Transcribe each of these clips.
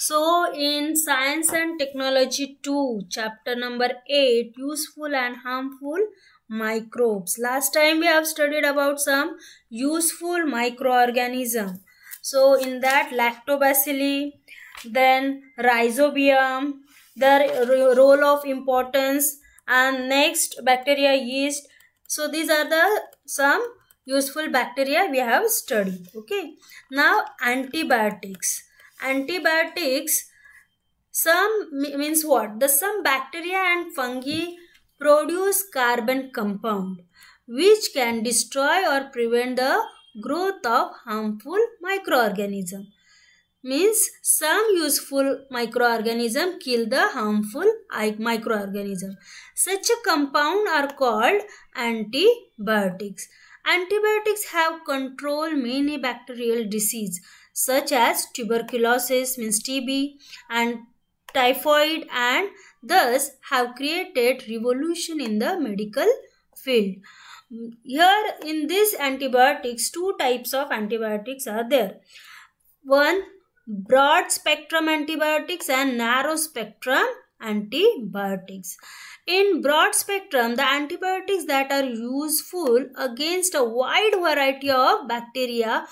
So in Science and Technology 2, chapter number 8, useful and harmful microbes. Last time we have studied about some useful microorganism. So in that, lactobacilli, then rhizobium, the role of importance, and next bacteria, yeast. So these are the some useful bacteria we have studied. Okay. Now antibiotics. Antibiotics, some means what? The some bacteria and fungi produce carbon compound which can destroy or prevent the growth of harmful microorganism. Means some useful microorganism kill the harmful microorganism. Such a compound are called antibiotics. Antibiotics have controlled many bacterial disease such as tuberculosis means TB and typhoid, and thus have created revolution in the medical field. Here in this antibiotics, two types of antibiotics are there. One, broad spectrum antibiotics and narrow spectrum antibiotics. In broad spectrum, the antibiotics that are useful against a wide variety of bacteria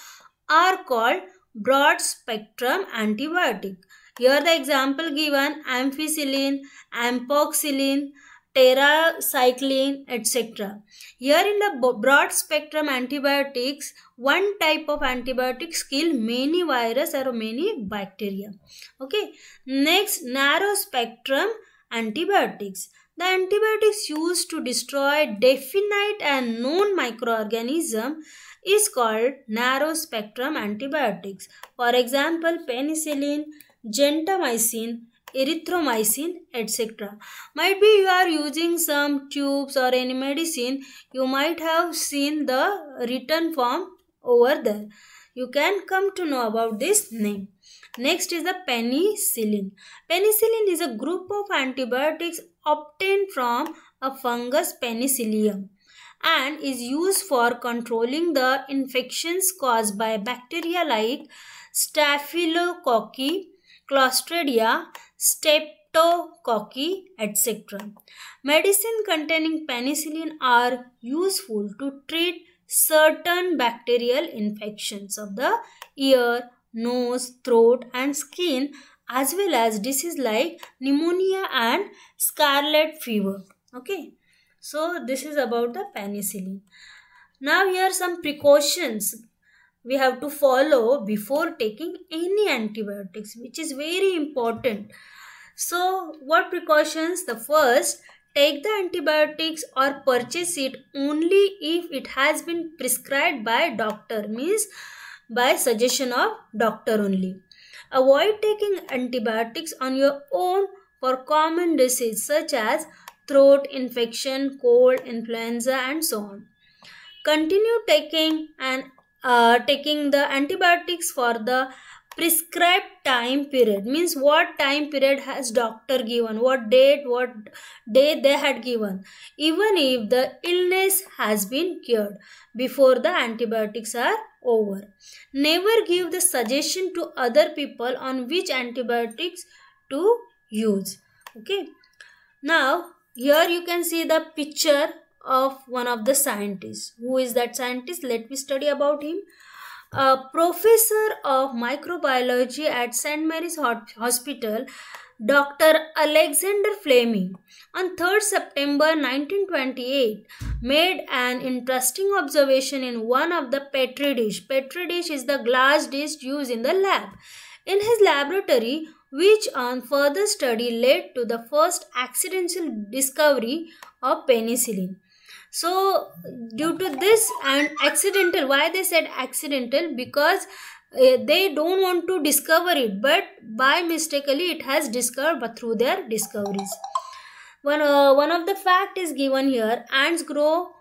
are called broad spectrum antibiotic. Here the example given: ampicillin, ampoxicillin, tetracycline, etc. Here in the broad spectrum antibiotics, one type of antibiotics kill many virus or many bacteria. Okay. Next, narrow spectrum antibiotics. The antibiotics used to destroy definite and known microorganism is called narrow spectrum antibiotics. For example, penicillin, gentamicin, erythromycin, etc. Might be you are using some tubes or any medicine, you might have seen the written form over there. You can come to know about this name. Next is the penicillin. Penicillin is a group of antibiotics obtained from a fungus Penicillium and is used for controlling the infections caused by bacteria like Staphylococci, Clostridia, Streptococci, etc. Medicine containing penicillin are useful to treat certain bacterial infections of the ear, nose, throat and skin, as well as disease like pneumonia and scarlet fever. Okay. So this is about the penicillin. Now here are some precautions we have to follow before taking any antibiotics, which is very important. So what precautions? The first, take the antibiotics or purchase it only if it has been prescribed by doctor, means by suggestion of doctor only. Avoid taking antibiotics on your own for common disease such as throat infection, cold, influenza and so on. Continue taking the antibiotics for the prescribed time period, means what time period has doctor given, what day they had given, even if the illness has been cured before the antibiotics are over. Never give the suggestion to other people on which antibiotics to use. Okay. Now here you can see the picture of one of the scientists. Who is that scientist? Let me study about him. A professor of microbiology at St. Mary's Hospital, Dr. Alexander Fleming, on 3rd September 1928, made an interesting observation in one of the petri dish. Petri dish is the glass dish used in the lab. In his laboratory, which on further study led to the first accidental discovery of penicillin. So due to this and accidental, why they said accidental? Because they don't want to discover it, but by mistakenly it has discovered but through their discoveries. One of the fact is given here: ants grow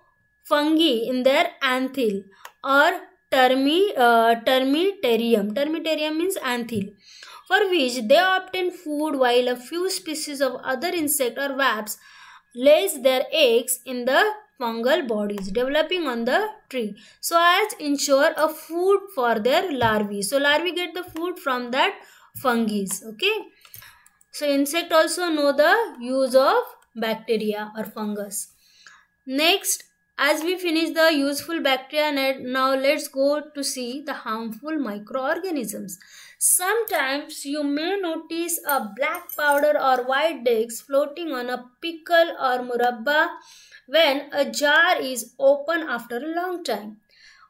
fungi in their anthill or termitarium. Termitarium means anthill, for which they obtain food, while a few species of other insect or wasps lays their eggs in the fungal bodies developing on the tree, so as ensure a food for their larvae. So larvae get the food from that fungi. Okay. So insect also know the use of bacteria or fungus. Next, as we finish the useful bacteria, now let's go to see the harmful microorganisms. Sometimes you may notice a black powder or white discs floating on a pickle or murabba when a jar is open after a long time.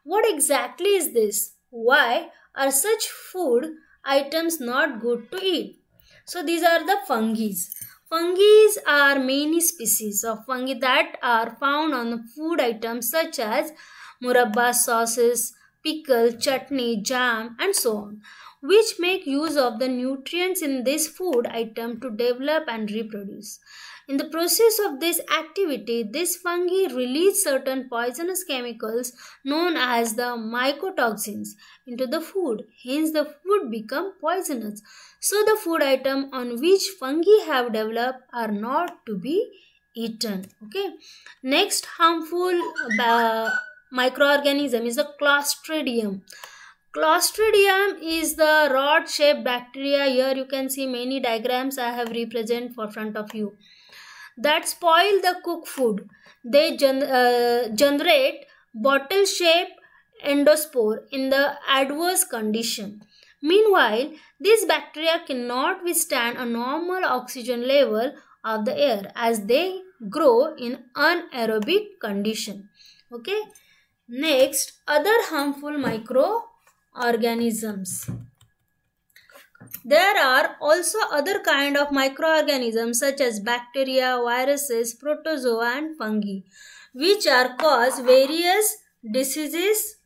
What exactly is this? Why are such food items not good to eat? So these are the fungi. Fungi are many species of fungi that are found on food items such as murabba, sauces, pickle, chutney, jam, and so on, which make use of the nutrients in this food item to develop and reproduce. In the process of this activity, this fungi release certain poisonous chemicals known as the mycotoxins into the food. Hence, the food become poisonous. So, the food item on which fungi have developed are not to be eaten. Okay. Next harmful microorganism is the Clostridium. Clostridium is the rod-shaped bacteria. Here you can see many diagrams I have represented for front of you that spoil the cooked food. They generate bottle-shaped endospore in the adverse condition. Meanwhile, these bacteria cannot withstand a normal oxygen level of the air as they grow in anaerobic condition. Okay. Next, other harmful microorganisms. There are also other kind of microorganisms such as bacteria, viruses, protozoa and fungi which are cause various diseases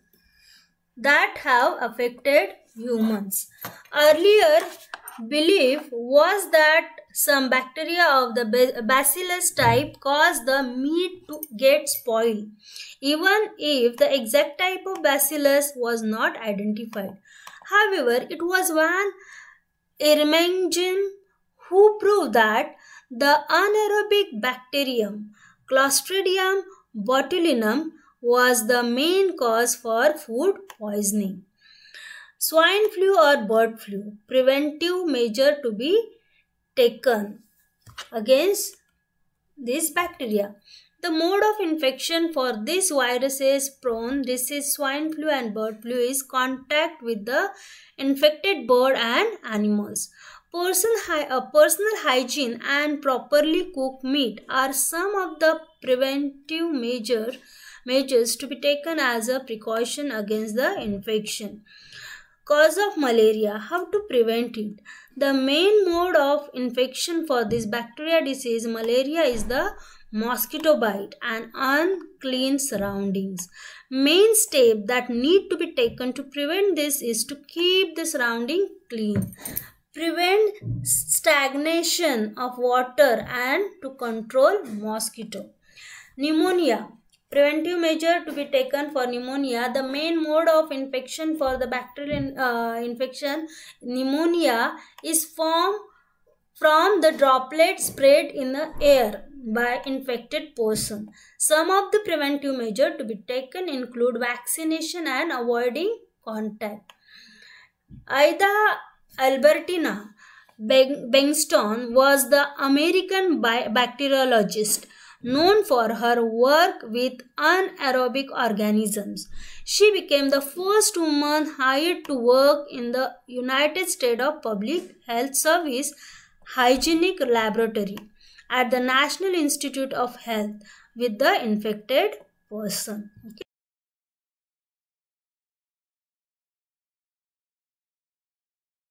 that have affected humans. Earlier belief was that some bacteria of the bacillus type cause the meat to get spoiled, even if the exact type of bacillus was not identified. However, it was one Ermengen who proved that the anaerobic bacterium Clostridium botulinum was the main cause for food poisoning. Swine flu or bird flu. Preventive measure to be taken against this bacteria. The mode of infection for this virus is prone. This is swine flu and bird flu is contact with the infected bird and animals. Personal hygiene and properly cooked meat are some of the preventive measures to be taken as a precaution against the infection. Cause of malaria. How to prevent it? The main mode of infection for this bacteria disease malaria is the mosquito bite and unclean surroundings. Main step that need to be taken to prevent this is to keep the surrounding clean. Prevent stagnation of water and to control mosquito. Pneumonia. Preventive measure to be taken for pneumonia. The main mode of infection for the bacterial infection pneumonia is from the droplet spread in the air by infected person. Some of the preventive measures to be taken include vaccination and avoiding contact. Ida Albertina Bengston was the American bacteriologist known for her work with anaerobic organisms. She became the first woman hired to work in the United States of Public Health Service Hygienic Laboratory at the National Institute of Health with the infected person. Okay.